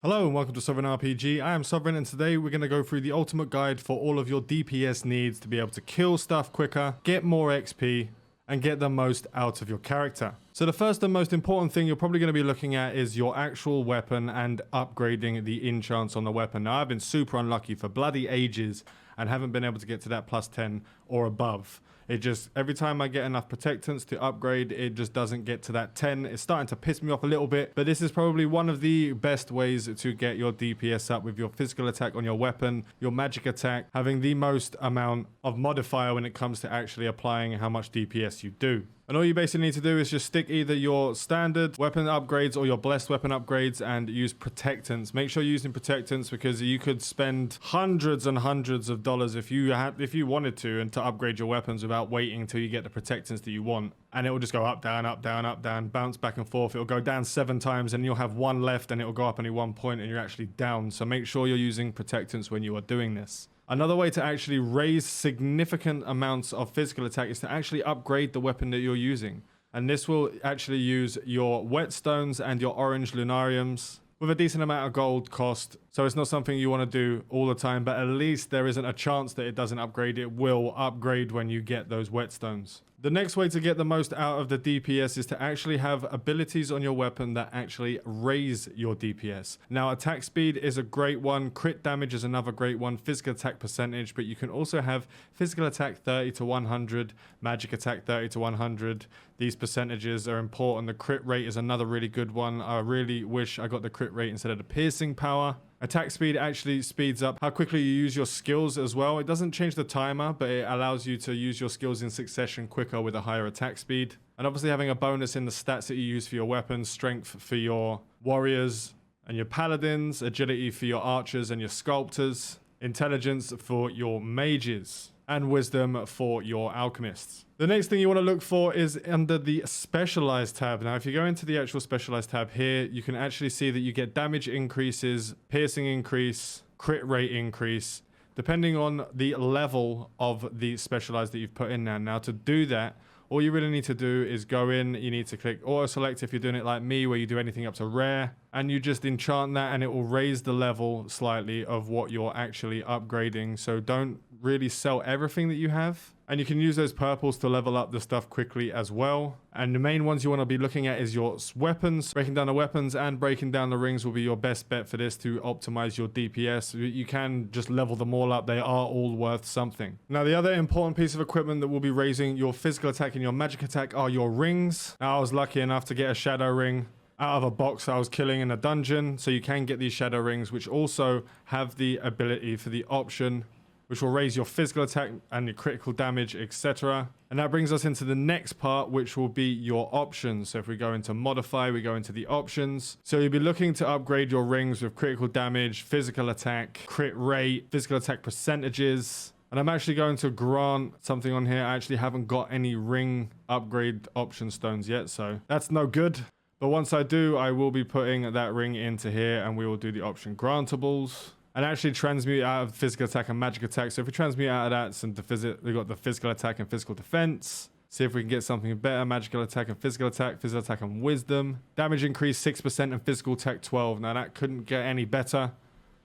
Hello and welcome to Sovereign RPG. I am Sovereign and today we're going to go through the ultimate guide for all of your DPS needs to be able to kill stuff quicker, get more XP, and get the most out of your character. So the first and most important thing you're probably going to be looking at is your actual weapon and upgrading the enchants on the weapon. Now I've been super unlucky for bloody ages and haven't been able to get to that plus 10 or above. It just, every time I get enough protectants to upgrade, it just doesn't get to that 10. It's starting to piss me off a little bit, but this is probably one of the best ways to get your DPS up with your physical attack on your weapon, your magic attack, having the most amount of modifier when it comes to actually applying how much DPS you do. And all you basically need to do is just stick either your standard weapon upgrades or your blessed weapon upgrades and use protectants. Make sure you're using protectants because you could spend hundreds and hundreds of dollars if you wanted to and to upgrade your weapons without waiting until you get the protectants that you want. And it will just go up, down, up, down, up, down, bounce back and forth. It'll go down 7 times and you'll have one left and it'll go up only 1 point and you're actually down. So make sure you're using protectants when you are doing this. Another way to actually raise significant amounts of physical attack is to actually upgrade the weapon that you're using. And this will actually use your whetstones and your orange lunariums with a decent amount of gold cost. So it's not something you want to do all the time, but at least there isn't a chance that it doesn't upgrade. It will upgrade when you get those whetstones. The next way to get the most out of the DPS is to actually have abilities on your weapon that actually raise your DPS. Now, attack speed is a great one. Crit damage is another great one. Physical attack percentage, but you can also have physical attack 30 to 100, magic attack 30 to 100. These percentages are important. The crit rate is another really good one. I really wish I got the crit rate instead of the piercing power. Attack speed actually speeds up how quickly you use your skills as well. It doesn't change the timer, but it allows you to use your skills in succession quicker with a higher attack speed. And obviously having a bonus in the stats that you use for your weapons, strength for your warriors and your paladins, agility for your archers and your sculptors, intelligence for your mages, and wisdom for your alchemists. The next thing you want to look for is under the specialized tab. Now, if you go into the actual specialized tab here, you can actually see that you get damage increases, piercing increase, crit rate increase, depending on the level of the specialized that you've put in there. Now, to do that, all you really need to do is go in, you need to click auto select if you're doing it like me, where you do anything up to rare, and you just enchant that and it will raise the level slightly of what you're actually upgrading. So don't really sell everything that you have. And you can use those purples to level up the stuff quickly as well. And the main ones you want to be looking at is your weapons. Breaking down the weapons and breaking down the rings will be your best bet for this to optimize your DPS. You can just level them all up. They are all worth something. Now, the other important piece of equipment that will be raising your physical attack and your magic attack are your rings. Now, I was lucky enough to get a shadow ring out of a box I was killing in a dungeon. So you can get these shadow rings, which also have the ability for the option which will raise your physical attack and your critical damage, etc. And that brings us into the next part, which will be your options. So if we go into modify, we go into the options. So you'll be looking to upgrade your rings with critical damage, physical attack, crit rate, physical attack percentages. And I'm actually going to grant something on here. I actually haven't got any ring upgrade option stones yet, so that's no good. But once I do, I will be putting that ring into here and we will do the option grantables. And actually transmute out of physical attack and magic attack. So if we transmute out of that, we've got the physical attack and physical defense. See if we can get something better. Magical attack and physical attack and wisdom. Damage increase 6% and physical attack 12. Now that couldn't get any better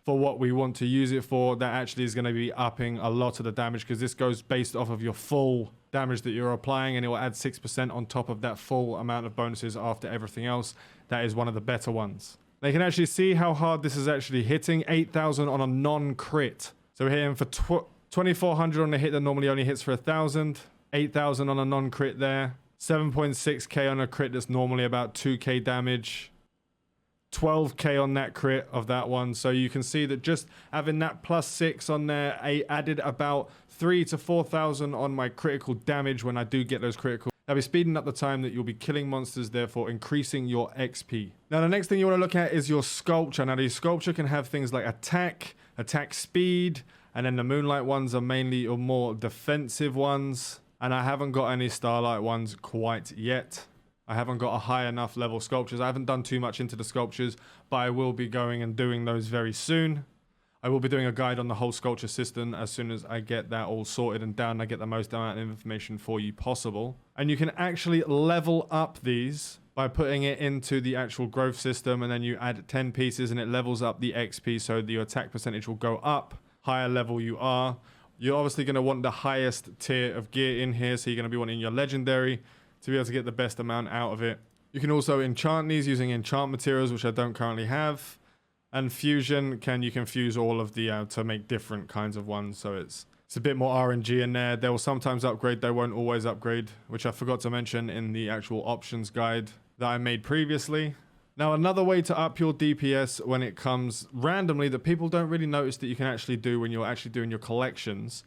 for what we want to use it for. That actually is going to be upping a lot of the damage because this goes based off of your full damage that you're applying and it will add 6% on top of that full amount of bonuses after everything else. That is one of the better ones. They can actually see how hard this is actually hitting. 8,000 on a non-crit. So we're hitting for 2,400 on a hit that normally only hits for 1,000. 8,000 on a non-crit there. 7.6k on a crit that's normally about 2k damage. 12k on that crit of that one. So you can see that just having that +6 on there, I added about 3 to 4,000 on my critical damage when I do get those critical. That'll be speeding up the time that you'll be killing monsters, therefore increasing your XP. Now, the next thing you want to look at is your sculpture. Now, the sculpture can have things like attack speed, and then the Moonlight ones are mainly your more defensive ones. And I haven't got any Starlight ones quite yet. I haven't got a high enough level sculptures. I haven't done too much into the sculptures, but I will be going and doing those very soon. I will be doing a guide on the whole sculpture system as soon as I get that all sorted and down. I get the most amount of information for you possible. And you can actually level up these by putting it into the actual growth system, and then you add 10 pieces and it levels up the XP, so your attack percentage will go up higher level you are. You're obviously going to want the highest tier of gear in here, so you're going to be wanting your legendary to be able to get the best amount out of it. You can also enchant these using enchant materials, which I don't currently have. And fusion, you can fuse all of the to make different kinds of ones, so it's a bit more RNG in there. They will sometimes upgrade, they won't always upgrade, which I forgot to mention in the actual options guide that I made previously. Now, another way to up your DPS when it comes randomly that people don't really notice that you can actually do when you're actually doing your collections.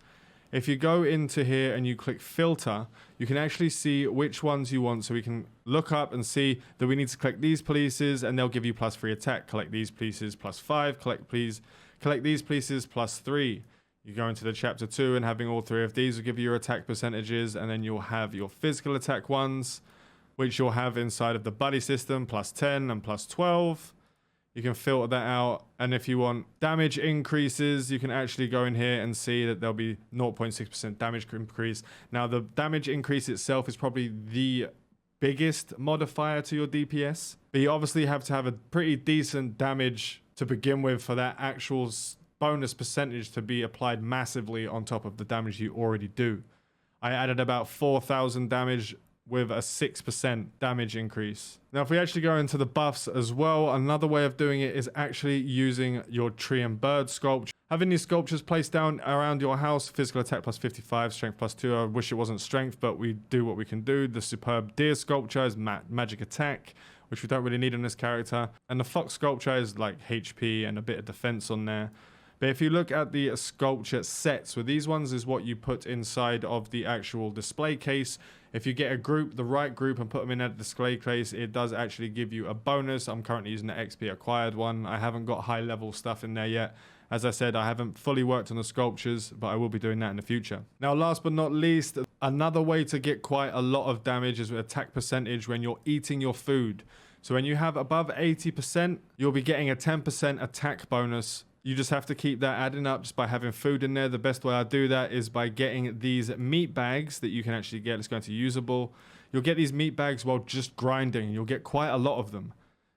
If you go into here and you click filter, you can actually see which ones you want. So we can look up and see that we need to collect these pieces and they'll give you +3 attack. Collect these pieces +5. Collect these pieces +3. You go into the chapter 2 and having all 3 of these will give you your attack percentages, and then you'll have your physical attack ones, which you'll have inside of the buddy system, +10 and +12. You can filter that out. And if you want damage increases, you can actually go in here and see that there'll be 0.6% damage increase. Now, the damage increase itself is probably the biggest modifier to your DPS, but you obviously have to have a pretty decent damage to begin with for that actual bonus percentage to be applied massively on top of the damage you already do. I added about 4,000 damage with a 6% damage increase. Now, if we actually go into the buffs as well, another way of doing it is actually using your tree and bird sculpture. Having these sculptures placed down around your house, physical attack +55, strength +2. I wish it wasn't strength, but we do what we can do. The superb deer sculpture is magic attack, which we don't really need on this character. And the fox sculpture is like HP and a bit of defense on there. But if you look at the sculpture sets, so these ones is what you put inside of the actual display case. If you get a group, the right group, and put them in that display case, it does actually give you a bonus. I'm currently using the XP acquired one. I haven't got high level stuff in there yet. As I said, I haven't fully worked on the sculptures, but I will be doing that in the future. Now, last but not least, another way to get quite a lot of damage is with attack percentage when you're eating your food. So when you have above 80%, you'll be getting a 10% attack bonus. You just have to keep that adding up just by having food in there. The best way I do that is by getting these meat bags that you can actually get. Let's go into usable. You'll get these meat bags while just grinding. You'll get quite a lot of them.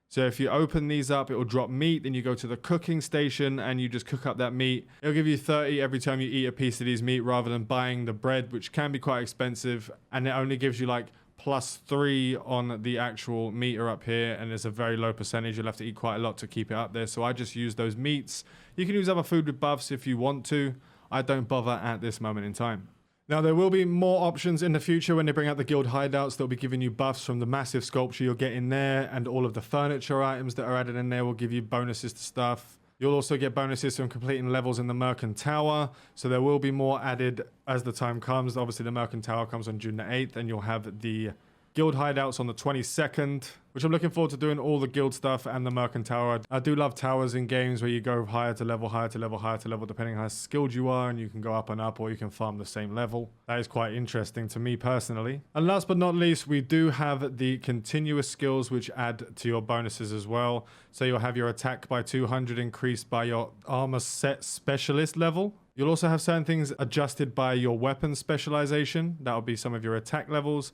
So if you open these up, it will drop meat. Then you go to the cooking station and you just cook up that meat. It'll give you 30 every time you eat a piece of these meat rather than buying the bread, which can be quite expensive. And it only gives you like +3 on the actual meter up here, and it's a very low percentage. You'll have to eat quite a lot to keep it up there, so I just use those meats. You can use other food with buffs if you want to. I don't bother at this moment in time. Now, there will be more options in the future when they bring out the guild hideouts. They'll be giving you buffs from the massive sculpture you'll get in there, and all of the furniture items that are added in there will give you bonuses to stuff. You'll also get bonuses from completing levels in the Merkin Tower. So there will be more added as the time comes. Obviously, the Merkin Tower comes on June the 8th, and you'll have the guild hideouts on the 22nd, which I'm looking forward to doing all the guild stuff and the Merkin Tower. I do love towers in games where you go higher to level, higher to level, higher to level, depending on how skilled you are, and you can go up and up, or you can farm the same level. That is quite interesting to me personally. And last but not least, we do have the continuous skills, which add to your bonuses as well. So you'll have your attack by 200 increased by your armor set specialist level. You'll also have certain things adjusted by your weapon specialization. That'll be some of your attack levels.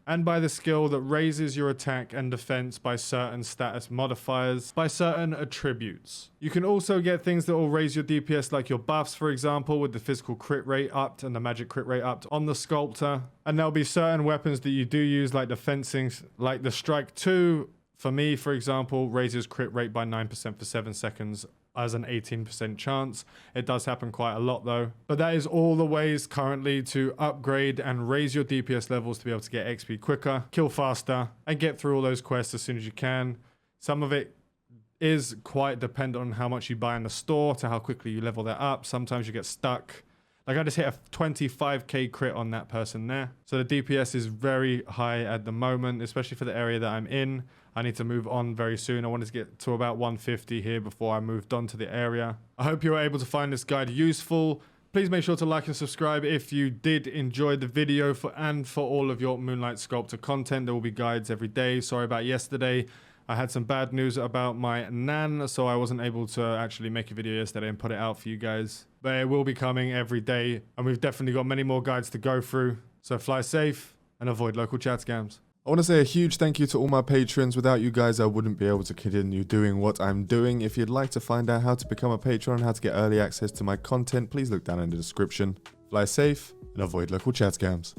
And by the skill that raises your attack and defense by certain status modifiers, by certain attributes. You can also get things that will raise your DPS, like your buffs, for example, with the physical crit rate upped and the magic crit rate upped on the sculptor. And there'll be certain weapons that you do use, like the fencing, like the strike 2, for me, for example, raises crit rate by 9% for 7 seconds as an 18% chance. It does happen quite a lot though. But that is all the ways currently to upgrade and raise your DPS levels to be able to get XP quicker, kill faster, and get through all those quests as soon as you can. Some of it is quite dependent on how much you buy in the store to how quickly you level that up. Sometimes you get stuck. Like I just hit a 25k crit on that person there. So the DPS is very high at the moment, especially for the area that I'm in. I need to move on very soon. I wanted to get to about 150 here before I moved on to the area. I hope you were able to find this guide useful. Please make sure to like and subscribe if you did enjoy the video, for all of your Moonlight Sculptor content. There will be guides every day. Sorry about yesterday. I had some bad news about my nan, so I wasn't able to actually make a video yesterday and put it out for you guys. But it will be coming every day, and we've definitely got many more guides to go through. So fly safe and avoid local chat scams. I want to say a huge thank you to all my patrons. Without you guys, I wouldn't be able to continue doing what I'm doing. If you'd like to find out how to become a patron and how to get early access to my content, please look down in the description. Fly safe and avoid local chat scams.